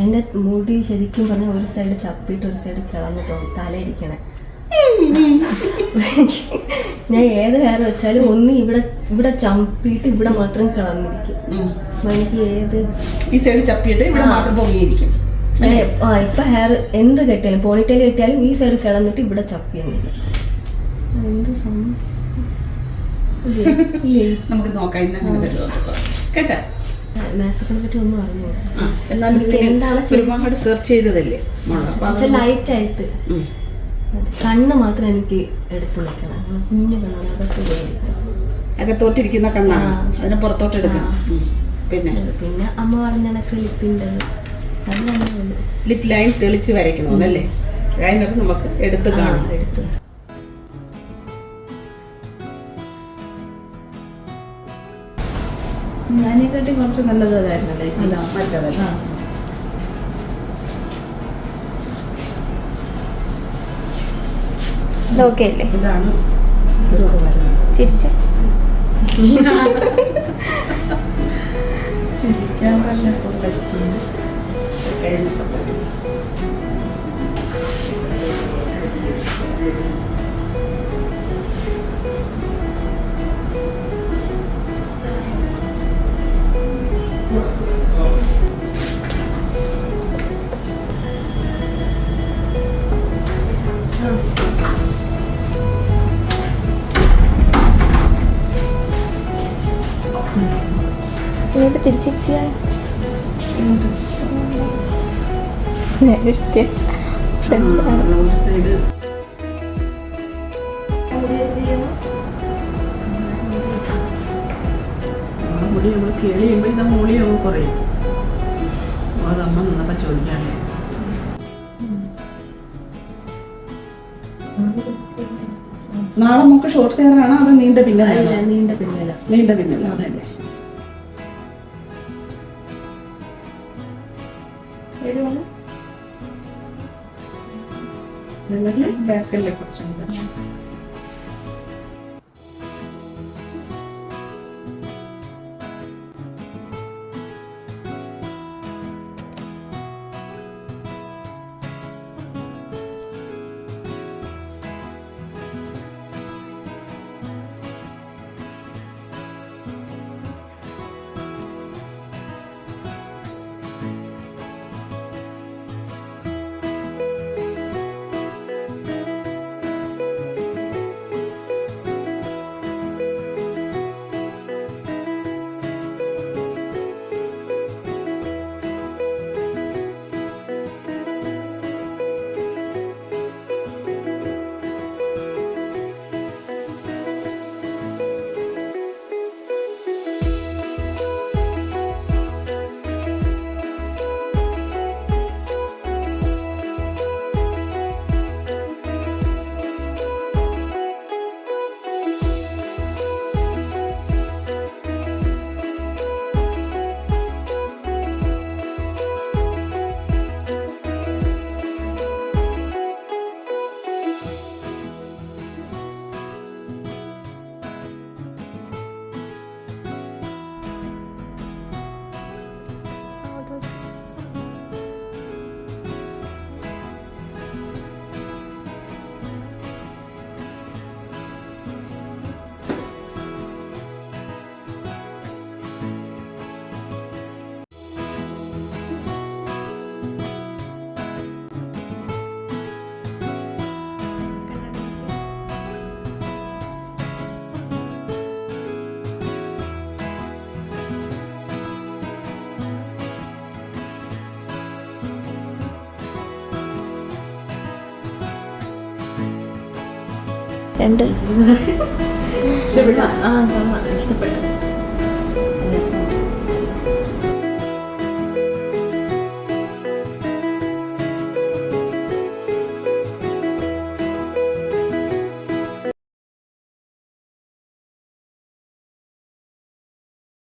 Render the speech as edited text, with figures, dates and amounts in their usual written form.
എൻ്റെ മുടി ശരിക്കും പറഞ്ഞാൽ ഒരു സൈഡ് ചപ്പിയിട്ട് ഒരു സൈഡ് കിളന്നിട്ടോ തലയിരിക്കണേ. ഞാൻ ഏത് ഹെയർ വെച്ചാലും ഒന്ന് ഇവിടെ ചപ്പിയിട്ട് ഇവിടെ മാത്രം കിളന്നിരിക്കും. എനിക്ക് ഏത് ഈ സൈഡ് ചപ്പിയിട്ട് ഇവിടെ മാത്രം പൊങ്ങിയിരിക്കും. ഇപ്പൊ ഹെയർ എന്ത് കെട്ടിയാലും പോണിറ്റേൽ കെട്ടിയാലും ഈ സൈഡ് കിളന്നിട്ട് ഇവിടെ ചപ്പിയൊന്നുമില്ല. എന്ത് നമുക്ക് നോക്കാം ഇന്നങ്ങനെ വരുമോ കേട്ടാ. മേക്കപ്പിനെ പറ്റി ഒന്നും അറിഞ്ഞു. എന്നാലും എന്താണ് ഒരുപാട് സെർച്ച് ചെയ്തതല്ലേ ലൈറ്റ് ആയിട്ട് കണ്ണ് മാത്രം എനിക്ക് എടുത്തു നിൽക്കണം. കുഞ്ഞു കണ്ണാണ് അകത്തോട്ടിരിക്കുന്ന കണ്ണാണ്, അതിനെ പുറത്തോട്ട് എടുക്കണം. പിന്നെ അമ്മ പറഞ്ഞ ലിപ്പിൻ്റെ ലിപ് ലൈൻ തെളിച്ച് വരയ്ക്കണമെന്നല്ലേ? ലൈനർ നമുക്ക് എടുത്ത് കാണാം. എടുത്ത് ഞാനെക്കാട്ടി കുറച്ച് നല്ലത് അതായിരുന്നല്ലേ മറ്റതല്ല. ഇതാണ് ചിരിക്കാൻ പറഞ്ഞപ്പോൾ കഴിഞ്ഞ സപ്പോർട്ട് തിരിച്ചെത്തിയ സൈഡ് മുടി നമ്മൾ കേളി ചെയ്യുമ്പോൾ ഇത് മുടിയൊക്കെ കുറയും. അതമ്മ നിന്നപ്പോൾ ചോദിക്കാനേ. നാളെ നമുക്ക് ഷോർട്ട് ഹെയർ ആണോ അതോ നീണ്ട പിന്നല്ല? നീണ്ട പിന്നല. നീണ്ട പിന്നല അതല്ലേ. ബാക്കല്ലേ കുറച്ചുണ്ട്. രണ്ട് ഇഷ്ടപ്പെട്ടു.